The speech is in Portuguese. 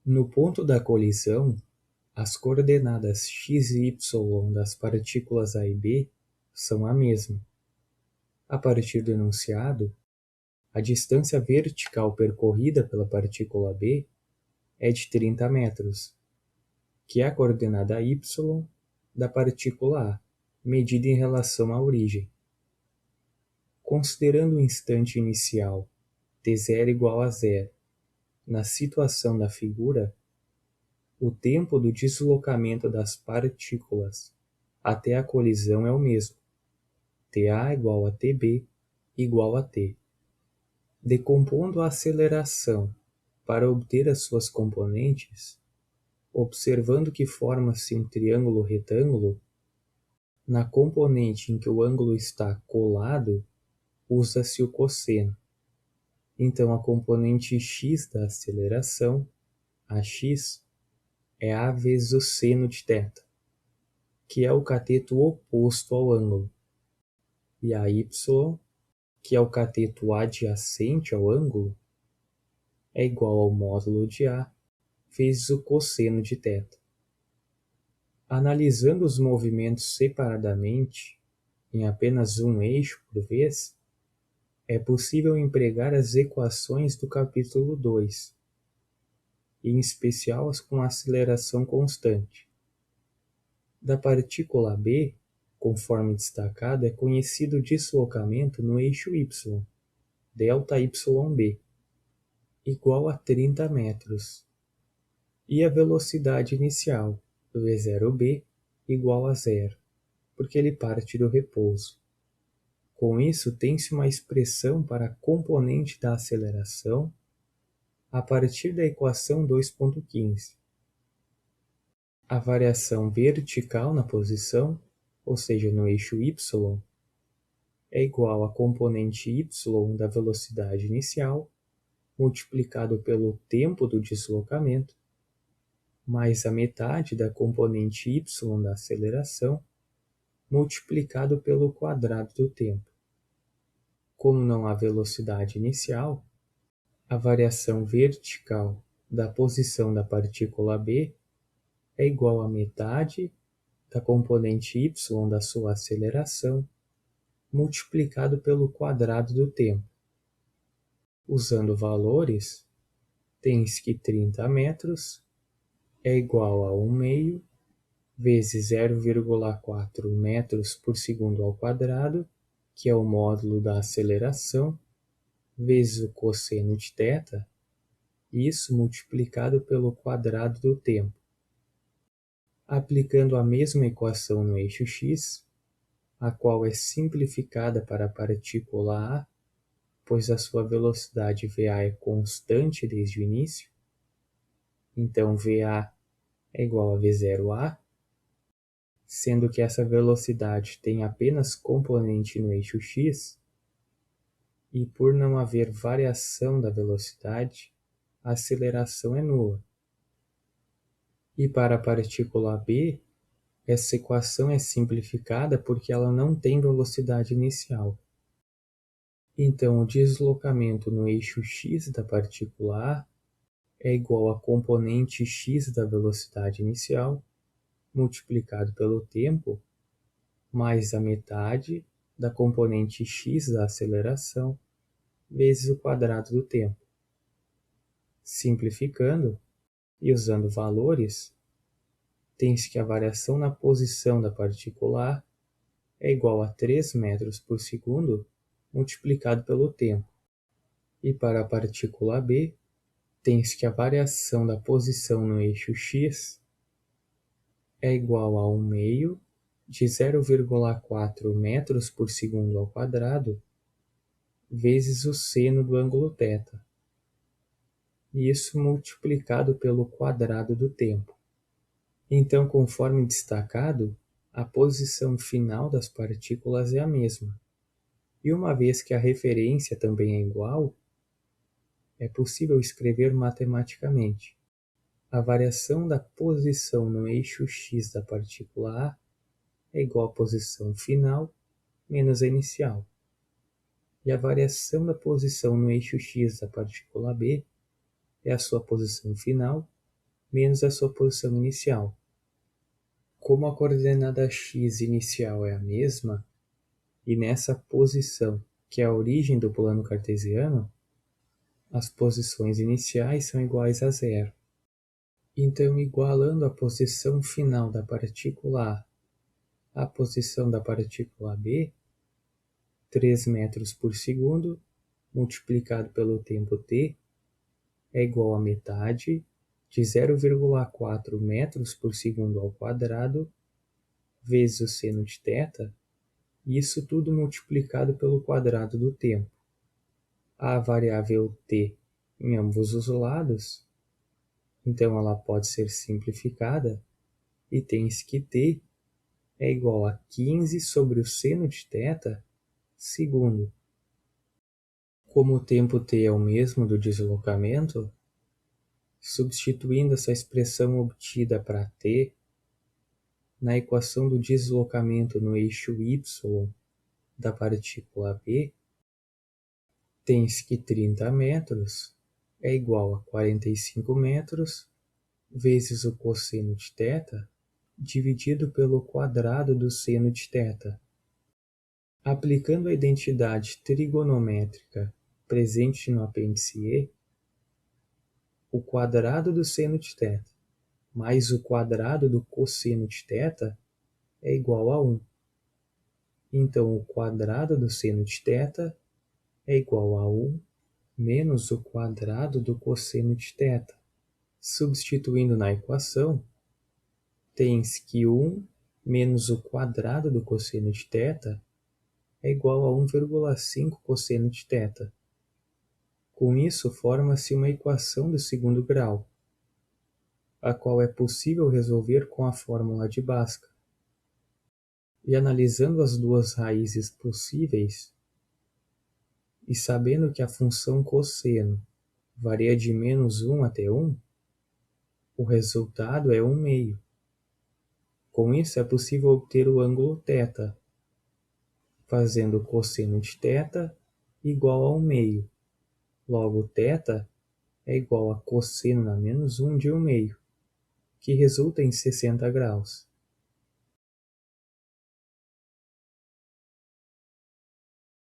No ponto da colisão, as coordenadas x e y das partículas A e B são a mesma. A partir do enunciado, a distância vertical percorrida pela partícula B é de 30 metros, que é a coordenada y da partícula A, medida em relação à origem. Considerando o instante inicial t0 igual a zero, na situação da figura, o tempo do deslocamento das partículas até a colisão é o mesmo, Ta igual a Tb igual a t. Decompondo a aceleração para obter as suas componentes, observando que forma-se um triângulo retângulo, na componente em que o ângulo está colado, usa-se o cosseno. Então, a componente x da aceleração, ax, é a vezes o seno de θ, que é o cateto oposto ao ângulo, e a y, que é o cateto adjacente ao ângulo, é igual ao módulo de A vezes o cosseno de θ. Analisando os movimentos separadamente, em apenas um eixo por vez, é possível empregar as equações do capítulo 2, em especial as com aceleração constante. Da partícula B, conforme destacado, é conhecido o deslocamento no eixo y, ΔYB, igual a 30 metros, e a velocidade inicial, V0B, igual a zero, porque ele parte do repouso. Com isso, tem-se uma expressão para a componente da aceleração a partir da equação 2.15. A variação vertical na posição, ou seja, no eixo y, é igual à componente y da velocidade inicial, multiplicado pelo tempo do deslocamento, mais a metade da componente y da aceleração, multiplicado pelo quadrado do tempo. Como não há velocidade inicial, a variação vertical da posição da partícula B é igual à metade da componente y da sua aceleração, multiplicado pelo quadrado do tempo. Usando valores, tens que 30 metros é igual a 1 meio vezes 0,4 metros por segundo ao quadrado, que é o módulo da aceleração, vezes o cosseno de θ, isso multiplicado pelo quadrado do tempo. Aplicando a mesma equação no eixo x, a qual é simplificada para a partícula A, pois a sua velocidade VA é constante desde o início, então VA é igual a V0A, sendo que essa velocidade tem apenas componente no eixo x, e por não haver variação da velocidade, a aceleração é nula. E para a partícula B, essa equação é simplificada porque ela não tem velocidade inicial. Então, o deslocamento no eixo x da partícula A é igual a componente x da velocidade inicial, multiplicado pelo tempo, mais a metade da componente x da aceleração, vezes o quadrado do tempo. Simplificando e usando valores, tens que a variação na posição da partícula A é igual a 3 metros por segundo multiplicado pelo tempo. E para a partícula B, tens que a variação da posição no eixo x é igual a 1 meio de 0,4 metros por segundo ao quadrado vezes o seno do ângulo θ, e isso multiplicado pelo quadrado do tempo. Então, conforme destacado, a posição final das partículas é a mesma. E uma vez que a referência também é igual, é possível escrever matematicamente. A variação da posição no eixo x da partícula A é igual à posição final menos a inicial. E a variação da posição no eixo x da partícula B é a sua posição final menos a sua posição inicial. Como a coordenada x inicial é a mesma, e nessa posição, que é a origem do plano cartesiano, as posições iniciais são iguais a zero. Então, igualando a posição final da partícula A à posição da partícula B, 3 metros por segundo multiplicado pelo tempo t é igual a metade de 0,4 metros por segundo ao quadrado vezes o seno de θ, e isso tudo multiplicado pelo quadrado do tempo. A variável t em ambos os lados, então ela pode ser simplificada, e tens que t é igual a 15 sobre o seno de θ segundo. Como o tempo t é o mesmo do deslocamento, substituindo essa expressão obtida para t na equação do deslocamento no eixo y da partícula B, tens que 30 metros é igual a 45 metros vezes o cosseno de θ dividido pelo quadrado do seno de θ. Aplicando a identidade trigonométrica presente no apêndice E, o quadrado do seno de θ mais o quadrado do cosseno de θ é igual a 1. Então, o quadrado do seno de θ é igual a 1 menos o quadrado do cosseno de θ. Substituindo na equação, tens que 1 menos o quadrado do cosseno de θ é igual a 1,5 cosseno de θ. Com isso, forma-se uma equação do segundo grau, a qual é possível resolver com a fórmula de Bhaskara. E analisando as duas raízes possíveis, e sabendo que a função cosseno varia de -1 até 1, o resultado é 1 meio. Com isso, é possível obter o ângulo θ, fazendo o cosseno de θ igual a 1 meio. Logo, θ é igual a cosseno na -1 de 1 meio, que resulta em 60 graus.